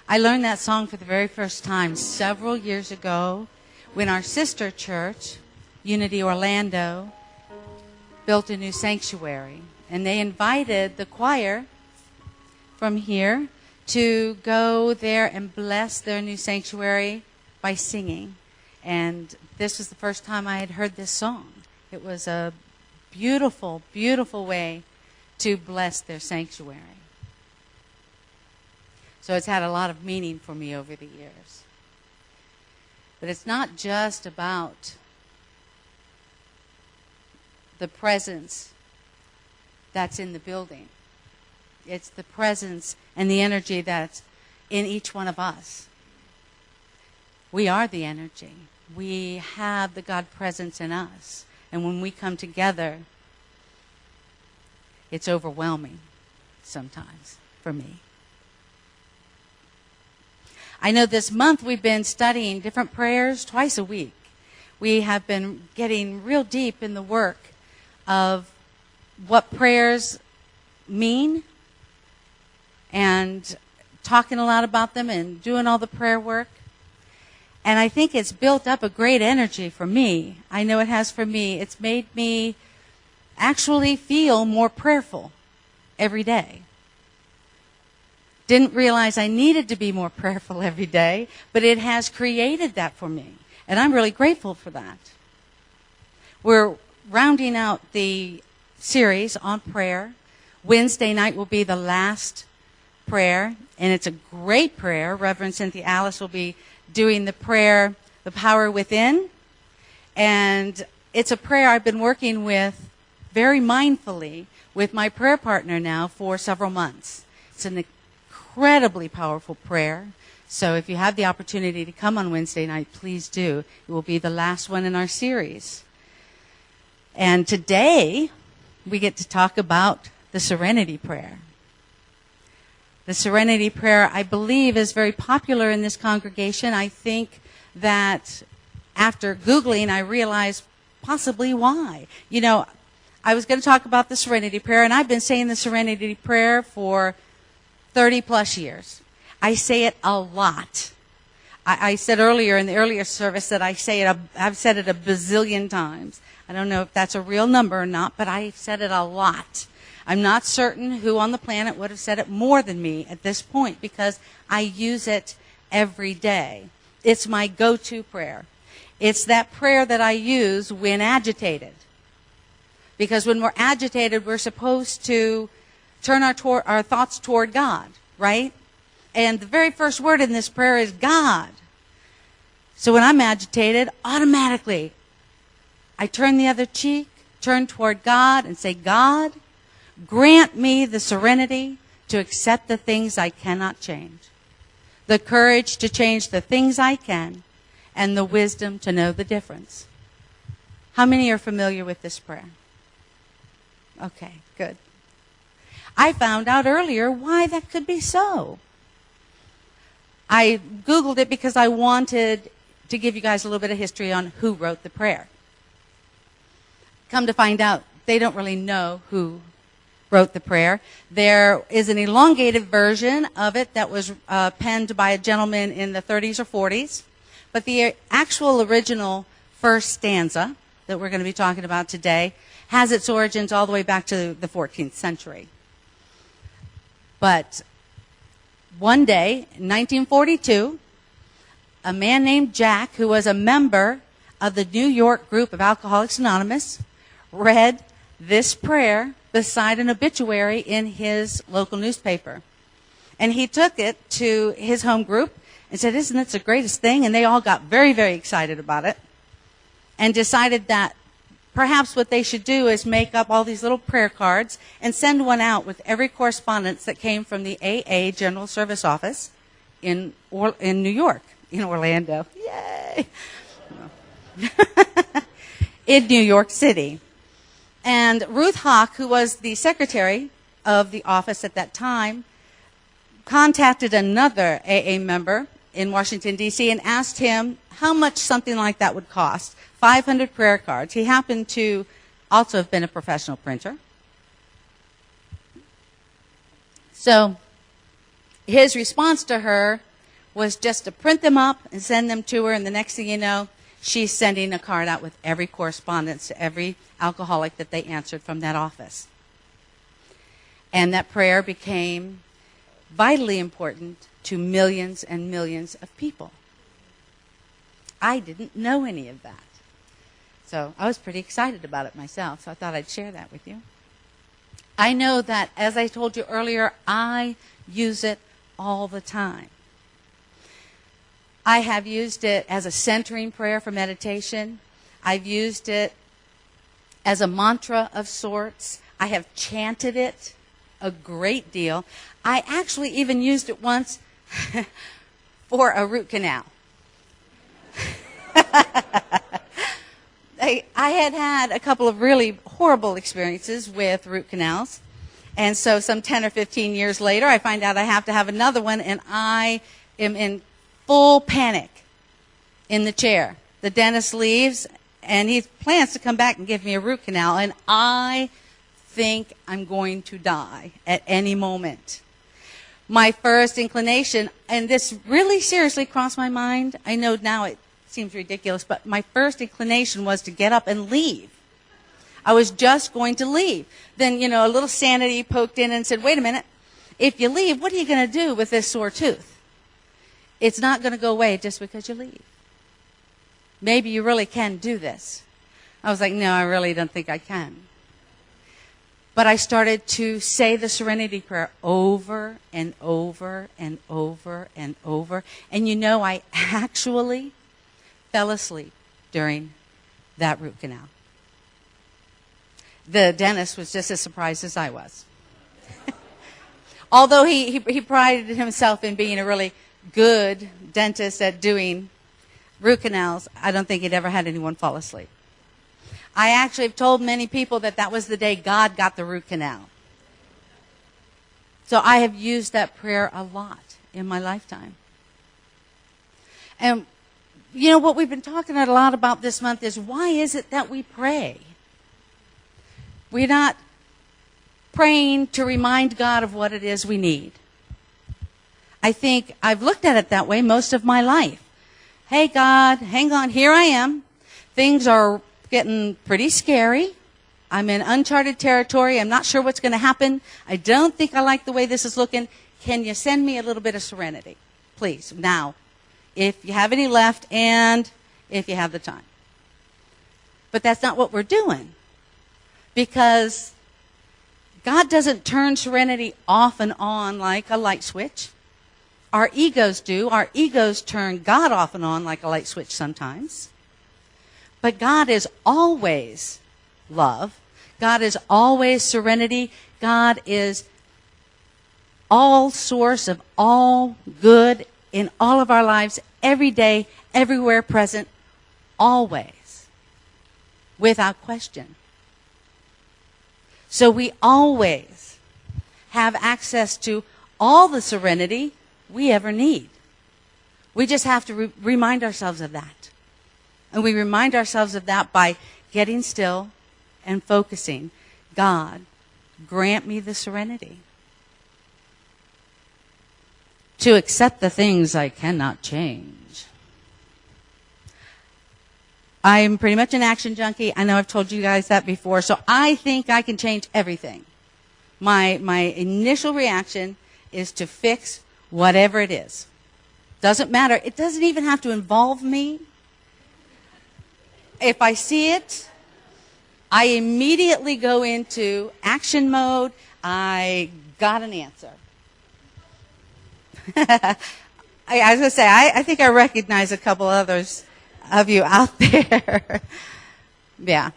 I learned that song for the very first time several years ago when our sister church, Unity Orlando, built a new sanctuary. And they invited the choir from here to go there and bless their new sanctuary by singing. And this was the first time I had heard this song. It was a beautiful, beautiful way to bless their sanctuary. So it's had a lot of meaning for me over the years. But it's not just about the presence that's in the building. It's the presence and the energy that's in each one of us. We are the energy. We have the God presence in us. And when we come together, it's overwhelming sometimes for me. I know this month we've been studying different prayers twice a week. We have been getting real deep in the work of what prayers mean and talking a lot about them and doing all the prayer work. And I think it's built up a great energy for me. I know it has for me. It's made me actually feel more prayerful every day. Didn't realize I needed to be more prayerful every day, but it has created that for me. And I'm really grateful for that. We're rounding out the series on prayer. Wednesday night will be the last prayer, and it's a great prayer. Reverend Cynthia Alice will be doing the prayer, The Power Within. And it's a prayer I've been working with very mindfully with my prayer partner now for several months. It's an incredibly powerful prayer. So if you have the opportunity to come on Wednesday night, please do. It will be the last one in our series. And today, we get to talk about the Serenity Prayer. The Serenity Prayer, I believe, is very popular in this congregation. I think that after Googling, I realized possibly why. You know, I was going to talk about the Serenity Prayer, and I've been saying the Serenity Prayer for 30 plus years. I say it a lot. I said earlier in the earlier service that I've said it a bazillion times. I don't know if that's a real number or not, but I've said it a lot. I'm not certain who on the planet would have said it more than me at this point because I use it every day. It's my go-to prayer. It's that prayer that I use when agitated. Because when we're agitated, we're supposed to turn our thoughts toward God, right? And the very first word in this prayer is God. So when I'm agitated, automatically, I turn the other cheek, turn toward God, and say, God, grant me the serenity to accept the things I cannot change, the courage to change the things I can, and the wisdom to know the difference. How many are familiar with this prayer? Okay, good. I found out earlier why that could be so. I Googled it because I wanted to give you guys a little bit of history on who wrote the prayer. Come to find out, they don't really know who wrote the prayer. There is an elongated version of it that was penned by a gentleman in the 30s or 40s. But the actual original first stanza that we're going to be talking about today has its origins all the way back to the 14th century. But one day, in 1942, a man named Jack, who was a member of the New York group of Alcoholics Anonymous, read this prayer beside an obituary in his local newspaper. And he took it to his home group and said, isn't this the greatest thing? And they all got very, very excited about it and decided that perhaps what they should do is make up all these little prayer cards and send one out with every correspondence that came from the AA General Service Office in New York, in Orlando. Yay! In New York City. And Ruth Hawk, who was the secretary of the office at that time, contacted another AA member in Washington, D.C., and asked him how much something like that would cost. 500 prayer cards. He happened to also have been a professional printer. So his response to her was just to print them up and send them to her, and the next thing you know, she's sending a card out with every correspondence to every alcoholic that they answered from that office. And that prayer became vitally important to millions and millions of people. I didn't know any of that. So I was pretty excited about it myself, so I thought I'd share that with you. I know that, as I told you earlier, I use it all the time. I have used it as a centering prayer for meditation. I've used it as a mantra of sorts. I have chanted it a great deal. I actually even used it once for a root canal. I had a couple of really horrible experiences with root canals. And so some 10 or 15 years later, I find out I have to have another one, and I am in full panic in the chair. The dentist leaves, and he plans to come back and give me a root canal, and I think I'm going to die at any moment. My first inclination, and this really seriously crossed my mind, I know now it seems ridiculous, but my first inclination was to get up and leave. I was just going to leave. Then, a little sanity poked in and said, wait a minute, if you leave, what are you going to do with this sore tooth? It's not going to go away just because you leave. Maybe you really can do this. I was like, no, I really don't think I can. But I started to say the Serenity Prayer over and over and over and over. And I actually fell asleep during that root canal. The dentist was just as surprised as I was. Although he prided himself in being a really good dentist at doing root canals, I don't think he'd ever had anyone fall asleep. I actually have told many people that was the day God got the root canal. So I have used that prayer a lot in my lifetime. And what we've been talking a lot about this month is, why is it that we pray? We're not praying to remind God of what it is we need. I think I've looked at it that way most of my life. Hey, God, hang on, here I am. Things are getting pretty scary. I'm in uncharted territory. I'm not sure what's going to happen. I don't think I like the way this is looking. Can you send me a little bit of serenity, please, now, if you have any left and if you have the time? But that's not what we're doing, because God doesn't turn serenity off and on like a light switch. Our egos do. Our egos turn God off and on like a light switch sometimes. But God is always love. God is always serenity. God is all source of all good in all of our lives, every day, everywhere present, always, without question. So we always have access to all the serenity we ever need. We just have to remind ourselves of that. And we remind ourselves of that by getting still and focusing. God, grant me the serenity to accept the things I cannot change. I'm pretty much an action junkie. I know I've told you guys that before. So I think I can change everything. My initial reaction is to fix whatever it is. Doesn't matter. It doesn't even have to involve me. If I see it, I immediately go into action mode. I got an answer. I was going to say, I think I recognize a couple others of you out there. Yeah.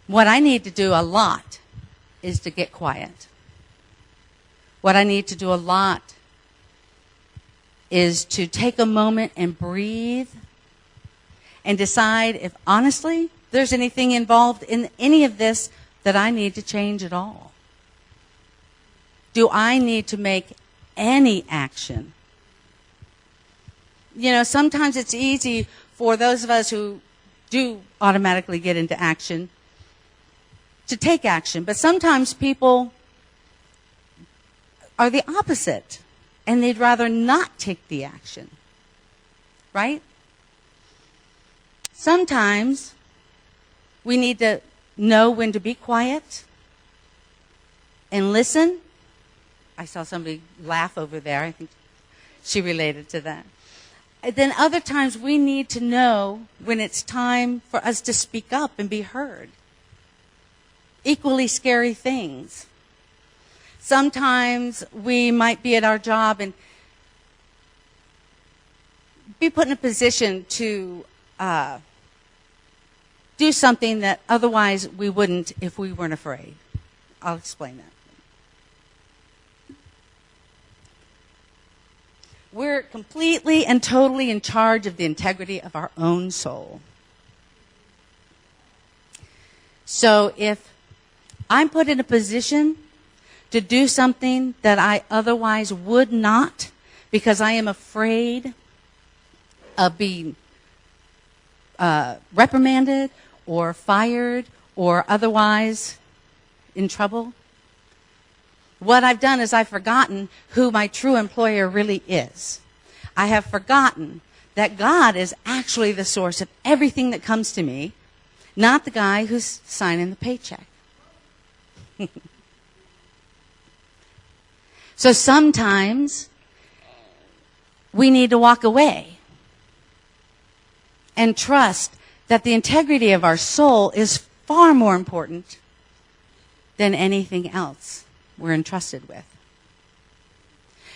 What I need to do a lot is to get quiet. What I need to do a lot is to take a moment and breathe and decide if, honestly, there's anything involved in any of this that I need to change at all. Do I need to make any action? Sometimes it's easy for those of us who do automatically get into action to take action. But sometimes people are the opposite. and they'd rather not take the action. Right? Sometimes we need to know when to be quiet and listen. I saw somebody laugh over there. I think she related to that. And then other times we need to know when it's time for us to speak up and be heard. Equally scary things. Sometimes we might be at our job and be put in a position to do something that otherwise we wouldn't if we weren't afraid. I'll explain that. We're completely and totally in charge of the integrity of our own soul. So if I'm put in a position to do something that I otherwise would not because I am afraid of being reprimanded or fired or otherwise in trouble, what I've done is I've forgotten who my true employer really is. I have forgotten that God is actually the source of everything that comes to me, not the guy who's signing the paycheck. So sometimes we need to walk away and trust that the integrity of our soul is far more important than anything else we're entrusted with.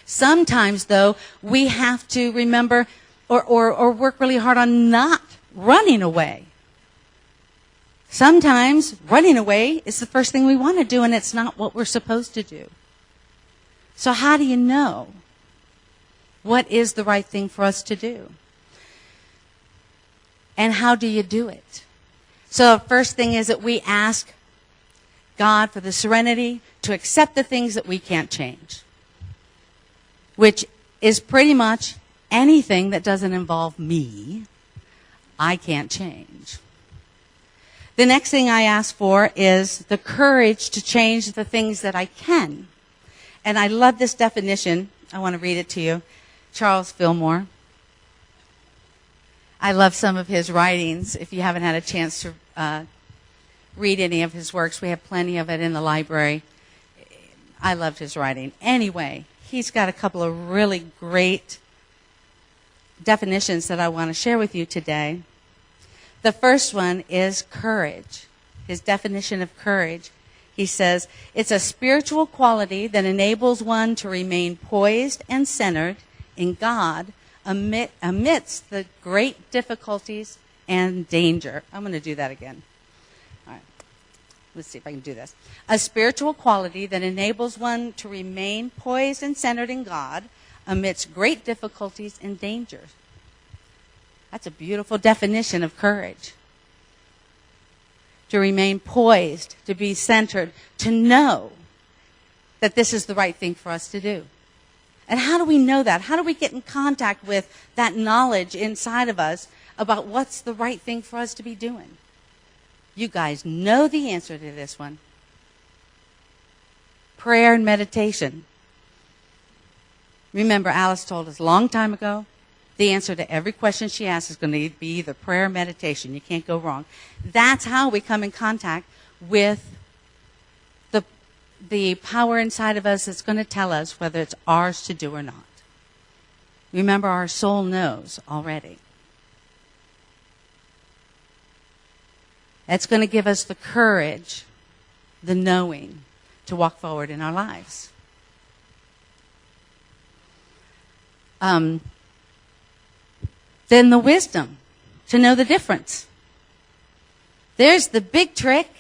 Sometimes, though, we have to remember or work really hard on not running away. Sometimes running away is the first thing we want to do, and it's not what we're supposed to do. So how do you know what is the right thing for us to do? And how do you do it? So the first thing is that we ask God for the serenity to accept the things that we can't change, which is pretty much anything that doesn't involve me, I can't change. The next thing I ask for is the courage to change the things that I can. And I love this definition. I want to read it to you. Charles Fillmore. I love some of his writings. If you haven't had a chance to read any of his works, we have plenty of it in the library. I loved his writing. Anyway, he's got a couple of really great definitions that I want to share with you today. The first one is courage. His definition of courage. He says, it's a spiritual quality that enables one to remain poised and centered in God amidst the great difficulties and danger. I'm going to do that again. All right. Let's see if I can do this. A spiritual quality that enables one to remain poised and centered in God amidst great difficulties and dangers. That's a beautiful definition of courage. To remain poised, to be centered, to know that this is the right thing for us to do. And how do we know that? How do we get in contact with that knowledge inside of us about what's the right thing for us to be doing? You guys know the answer to this one. Prayer and meditation. Remember, Alice told us a long time ago, the answer to every question she asks is going to be either prayer or meditation. You can't go wrong. That's how we come in contact with the power inside of us that's going to tell us whether it's ours to do or not. Remember, our soul knows already. That's going to give us the courage, the knowing, to walk forward in our lives. Then the wisdom to know the difference. There's the big trick,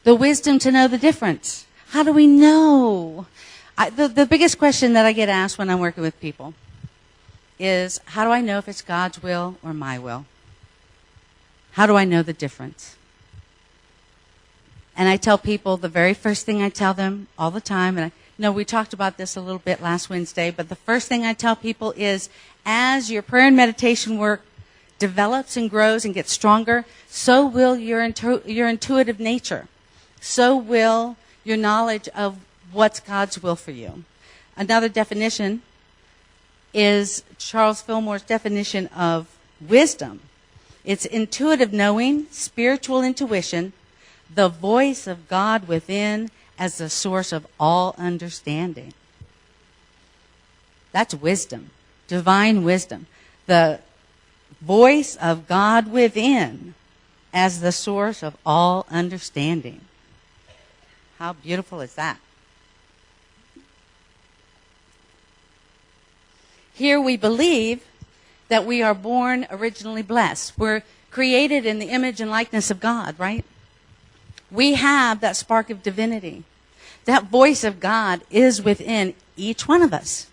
the wisdom to know the difference. How do we know? The biggest question that I get asked when I'm working with people is, how do I know if it's God's will or my will? How do I know the difference? And I tell people the very first thing I tell them all the time, and I know we talked about this a little bit last Wednesday, but the first thing I tell people is, as your prayer and meditation work develops and grows and gets stronger, so will your intuitive nature. So will your knowledge of what's God's will for you. Another definition is Charles Fillmore's definition of wisdom. It's intuitive knowing, spiritual intuition, the voice of God within as the source of all understanding. That's wisdom, divine wisdom. The voice of God within as the source of all understanding. How beautiful is that? Here we believe that we are born originally blessed. We're created in the image and likeness of God, right? We have that spark of divinity. That voice of God is within each one of us.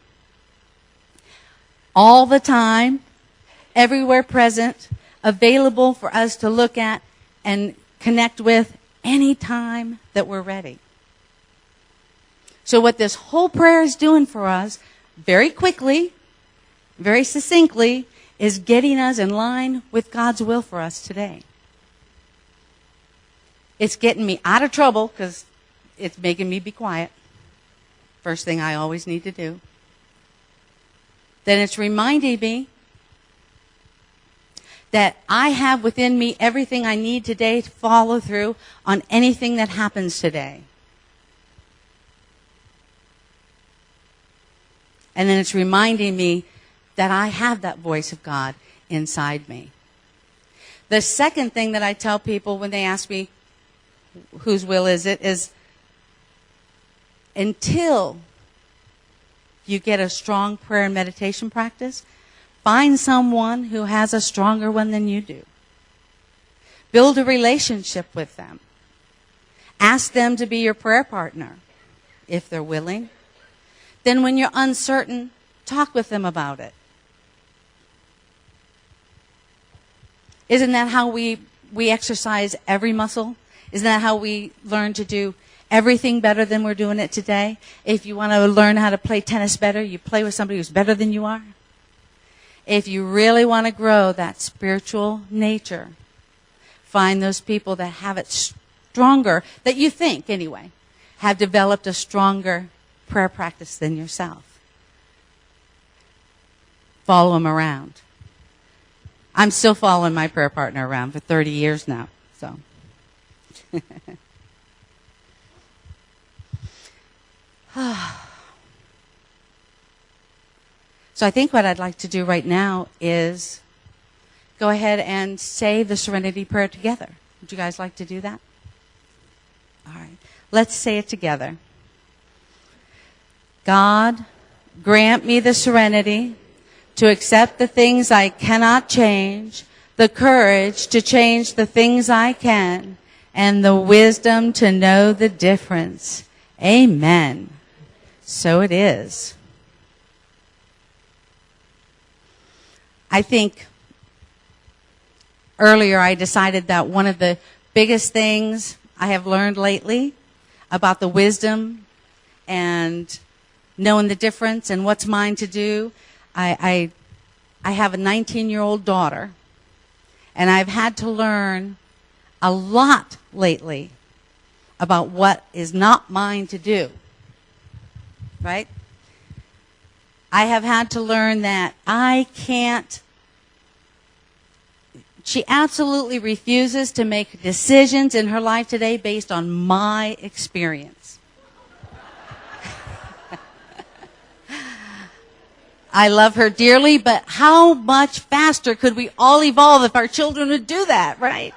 All the time, everywhere present, available for us to look at and connect with any time that we're ready. So what this whole prayer is doing for us, very quickly, very succinctly, is getting us in line with God's will for us today. It's getting me out of trouble because it's making me be quiet. First thing I always need to do. Then it's reminding me that I have within me everything I need today to follow through on anything that happens today. And then it's reminding me that I have that voice of God inside me. The second thing that I tell people when they ask me, whose will is it, is until you get a strong prayer and meditation practice, find someone who has a stronger one than you do. Build a relationship with them. Ask them to be your prayer partner, if they're willing. Then when you're uncertain, talk with them about it. Isn't that how we exercise every muscle? Isn't that how we learn to do everything better than we're doing it today? If you want to learn how to play tennis better, you play with somebody who's better than you are. If you really want to grow that spiritual nature, find those people that have it stronger, that you think, anyway, have developed a stronger prayer practice than yourself. Follow them around. I'm still following my prayer partner around for 30 years now, so. So I think what I'd like to do right now is go ahead and say the Serenity Prayer together. Would you guys like to do that? All right. Let's say it together. God, grant me the serenity to accept the things I cannot change, the courage to change the things I can, and the wisdom to know the difference. Amen. So it is. I think earlier I decided that one of the biggest things I have learned lately about the wisdom and knowing the difference and what's mine to do, I have a 19-year-old daughter, and I've had to learn a lot lately about what is not mine to do. Right? I have had to learn that I can't. She absolutely refuses to make decisions in her life today based on my experience. I love her dearly, but how much faster could we all evolve if our children would do that, right?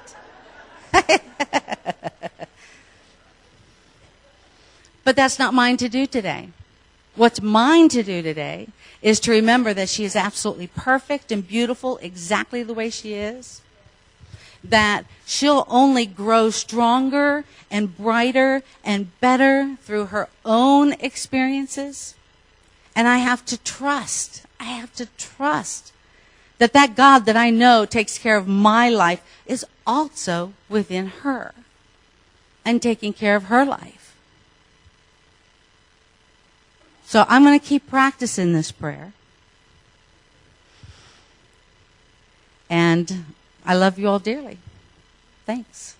But that's not mine to do today. What's mine to do today is to remember that she is absolutely perfect and beautiful exactly the way she is. That she'll only grow stronger and brighter and better through her own experiences. And I have to trust that that God that I know takes care of my life is also within her and taking care of her life. So I'm going to keep practicing this prayer. And I love you all dearly. Thanks.